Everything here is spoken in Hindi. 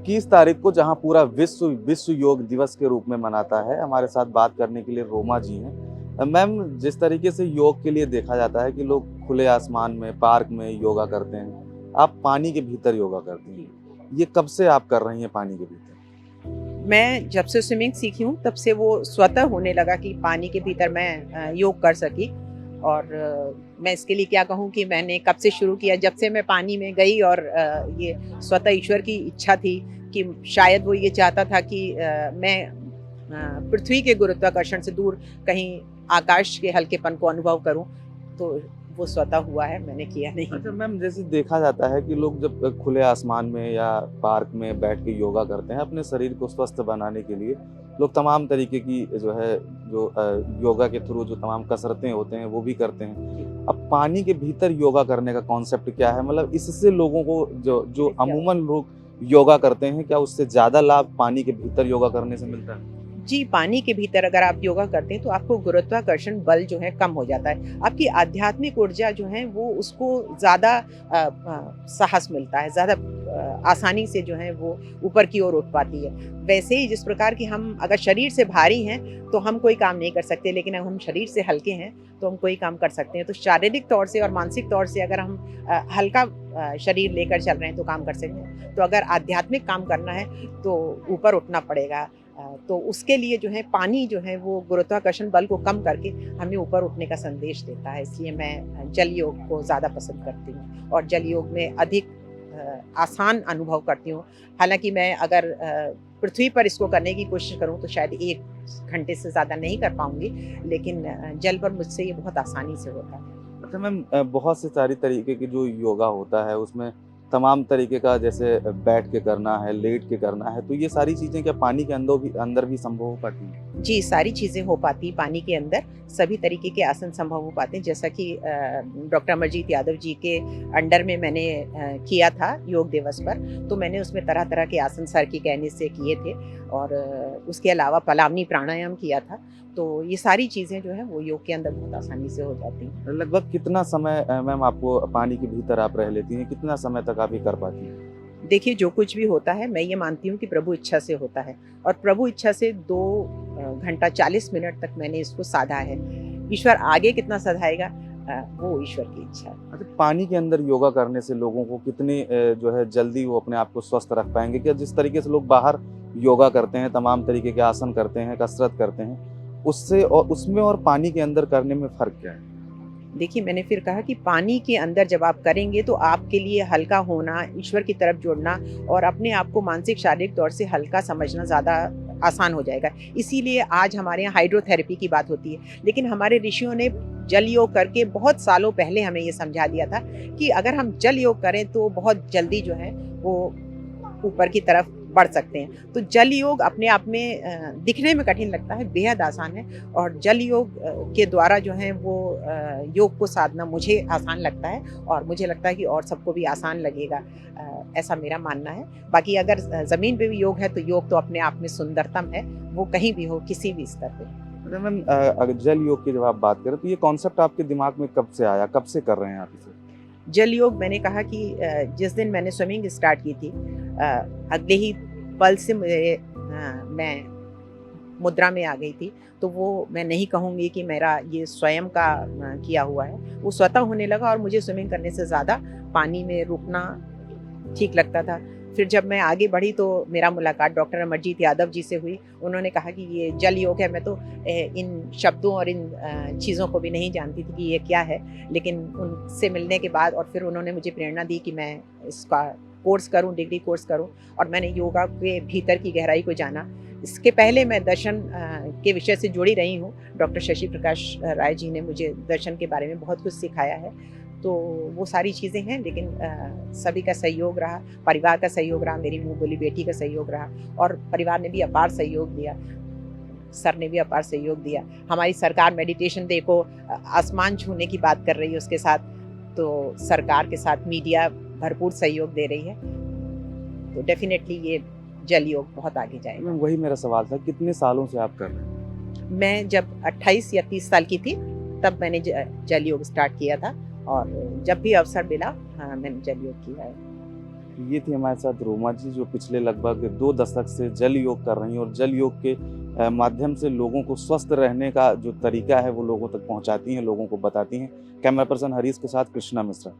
21 तारीख को जहां पूरा विश्व योग दिवस के रूप में मनाता है, हमारे साथ बात करने के लिए रोमा जी हैं। मैम, जिस तरीके से योग के लिए देखा जाता है कि लोग खुले आसमान में, पार्क में योगा करते हैं, आप पानी के भीतर योगा करती हैं। ये कब से आप कर रही हैं पानी के भीतर? मैं जब से स्विमिंग सीखी हूँ तब से वो स्वतः होने लगा कि पानी के भीतर मैं योग कर सकी। और मैं इसके लिए क्या कहूँ कि मैंने कब से शुरू किया, जब से मैं पानी में गई और ये स्वतः ईश्वर की इच्छा थी कि शायद वो ये चाहता था कि मैं पृथ्वी के गुरुत्वाकर्षण से दूर कहीं आकाश के हल्केपन को अनुभव करूँ, तो वो स्वतः हुआ है, मैंने किया नहीं। अच्छा मैम, जैसे देखा जाता है कि लोग जब खुले आसमान में या पार्क में बैठ के योगा करते हैं, अपने शरीर को स्वस्थ बनाने के लिए लोग तमाम तरीके की योगा के थ्रू जो तमाम कसरतें होते हैं वो भी करते हैं। अब पानी के भीतर योगा करने का कॉन्सेप्ट क्या है? मतलब इससे लोगों को जो जो अमूमन लोग योगा करते हैं, क्या उससे ज़्यादा लाभ पानी के भीतर योगा करने से मिलता है? जी, पानी के भीतर अगर आप योगा करते हैं तो आपको गुरुत्वाकर्षण बल जो है कम हो जाता है। आपकी आध्यात्मिक ऊर्जा जो है वो उसको ज़्यादा साहस मिलता है, ज़्यादा आसानी से जो है वो ऊपर की ओर उठ पाती है। वैसे ही जिस प्रकार की हम अगर शरीर से भारी हैं तो हम कोई काम नहीं कर सकते, लेकिन अगर हम शरीर से हल्के हैं तो हम कोई काम कर सकते हैं। तो शारीरिक तौर से और मानसिक तौर से अगर हम हल्का शरीर लेकर चल रहे हैं तो काम कर सकते हैं। तो अगर आध्यात्मिक काम करना है तो ऊपर उठना पड़ेगा। तो उसके लिए जो है पानी जो है वो गुरुत्वाकर्षण बल को कम करके हमें ऊपर उठने का संदेश देता है। इसलिए मैं जल योग को ज़्यादा पसंद करती हूँ और जल योग में अधिक आसान अनुभव करती हूँ। हालाँकि मैं अगर पृथ्वी पर इसको करने की कोशिश करूँ तो शायद 1 घंटे से ज़्यादा नहीं कर पाऊँगी, लेकिन जल पर मुझसे ये बहुत आसानी से होता है। अच्छा मैम, बहुत से सारी तरीके की जो योगा होता है उसमें तमाम तरीके का, जैसे बैठ के करना है, लेट के करना है, तो ये सारी चीज़ें क्या पानी के अंदर भी संभव हो पाती हैं? जी, सारी चीज़ें हो पाती पानी के अंदर, सभी तरीके के आसन संभव हो पाते हैं। जैसा कि डॉक्टर अमरजीत यादव जी के अंडर में मैंने किया था योग दिवस पर, तो मैंने उसमें तरह-तरह के आसन सर के कहने से किए थे और उसके अलावा पलावनी प्राणायाम किया था। तो ये सारी चीज़ें जो हैं वो योग के अंदर बहुत आसानी से हो जाती हैं। लगभग कितना समय मैम आपको पानी के भीतर आप रह लेती हैं? कितना समय तक आप ये कर पाती हैं? देखिए, जो कुछ भी होता है मैं ये मानती हूँ कि प्रभु इच्छा से होता है और प्रभु इच्छा से 2 घंटा 40 मिनट तक मैंने इसको साधा है। ईश्वर आगे कितना सधाएगा वो ईश्वर की इच्छा है। अच्छा, पानी के अंदर योगा करने से लोगों को कितने जल्दी वो अपने आप को स्वस्थ रख पाएँगे? क्या जिस तरीके से लोग बाहर योगा करते हैं, तमाम तरीके के आसन करते हैं, कसरत करते हैं, उससे और उसमें और पानी के अंदर करने में फ़र्क क्या है? देखिए, मैंने फिर कहा कि पानी के अंदर जब आप करेंगे तो आपके लिए हल्का होना, ईश्वर की तरफ जुड़ना और अपने आप को मानसिक शारीरिक तौर से हल्का समझना ज़्यादा आसान हो जाएगा। इसीलिए आज हमारे यहाँ हाइड्रोथेरेपी की बात होती है। लेकिन हमारे ऋषियों ने जल योग करके बहुत सालों पहले हमें ये समझा दिया था कि अगर हम जल योग करें तो बहुत जल्दी जो है वो ऊपर की तरफ बढ़ सकते हैं। तो जल योग अपने आप में दिखने में कठिन लगता है, बेहद आसान है और जल योग के द्वारा जो है वो योग को साधना मुझे आसान लगता है और मुझे लगता है कि और सबको भी आसान लगेगा, ऐसा मेरा मानना है। बाकी अगर ज़मीन पे भी योग है तो योग तो अपने आप में सुंदरतम है, वो कहीं भी हो, किसी भी स्तर पे। अच्छा मैम, अगर जल योग की जब आप बात करें तो ये कॉन्सेप्ट आपके दिमाग में कब से आया? कब से कर रहे हैं आप इसे? जल योग मैंने कहा कि जिस दिन मैंने स्विमिंग स्टार्ट की थी अगले ही पल से मैं मुद्रा में आ गई थी। तो वो मैं नहीं कहूँगी कि मेरा ये स्वयं का किया हुआ है, वो स्वतः होने लगा और मुझे स्विमिंग करने से ज़्यादा पानी में रुकना ठीक लगता था। फिर जब मैं आगे बढ़ी तो मेरा मुलाकात डॉक्टर अमरजीत यादव जी से हुई। उन्होंने कहा कि ये जल योग है। मैं तो इन शब्दों और इन चीज़ों को भी नहीं जानती थी कि ये क्या है। लेकिन उनसे मिलने के बाद और फिर उन्होंने मुझे प्रेरणा दी कि मैं इसका कोर्स करूँ, डिग्री कोर्स करूँ और मैंने योगा के भीतर की गहराई को जाना। इसके पहले मैं दर्शन के विषय से जुड़ी रही हूँ। डॉक्टर शशि प्रकाश राय जी ने मुझे दर्शन के बारे में बहुत कुछ सिखाया है। तो वो सारी चीज़ें हैं, लेकिन सभी का सहयोग रहा, परिवार का सहयोग रहा, मेरी मुँह बोली बेटी का सहयोग रहा और परिवार ने भी अपार सहयोग दिया। सर ने भी अपार सहयोग दिया। हमारी सरकार मेडिटेशन डे को आसमान छूने की बात कर रही है उसके साथ, तो सरकार के साथ मीडिया भरपूर सहयोग दे रही है। तो डेफ़िनेटली ये जल योग बहुत आगे जाएगा। मैम, वही मेरा सवाल था, कितने सालों से आप कर रहे हैं? मैं जब 28 या 30 साल की थी, तब मैंने जल योग स्टार्ट किया था और जब भी अवसर मिला मैंने जल योग किया है। ये थी हमारे साथ रोमा जी, जो पिछले लगभग 2 दशक से जल योग कर रही हैं और जल योग के माध्यम से लोगों को स्वस्थ रहने का जो तरीका है वो लोगों तक पहुंचाती हैं, लोगों को बताती हैं। कैमरा पर्सन हरीश के साथ कृष्णा मिश्रा।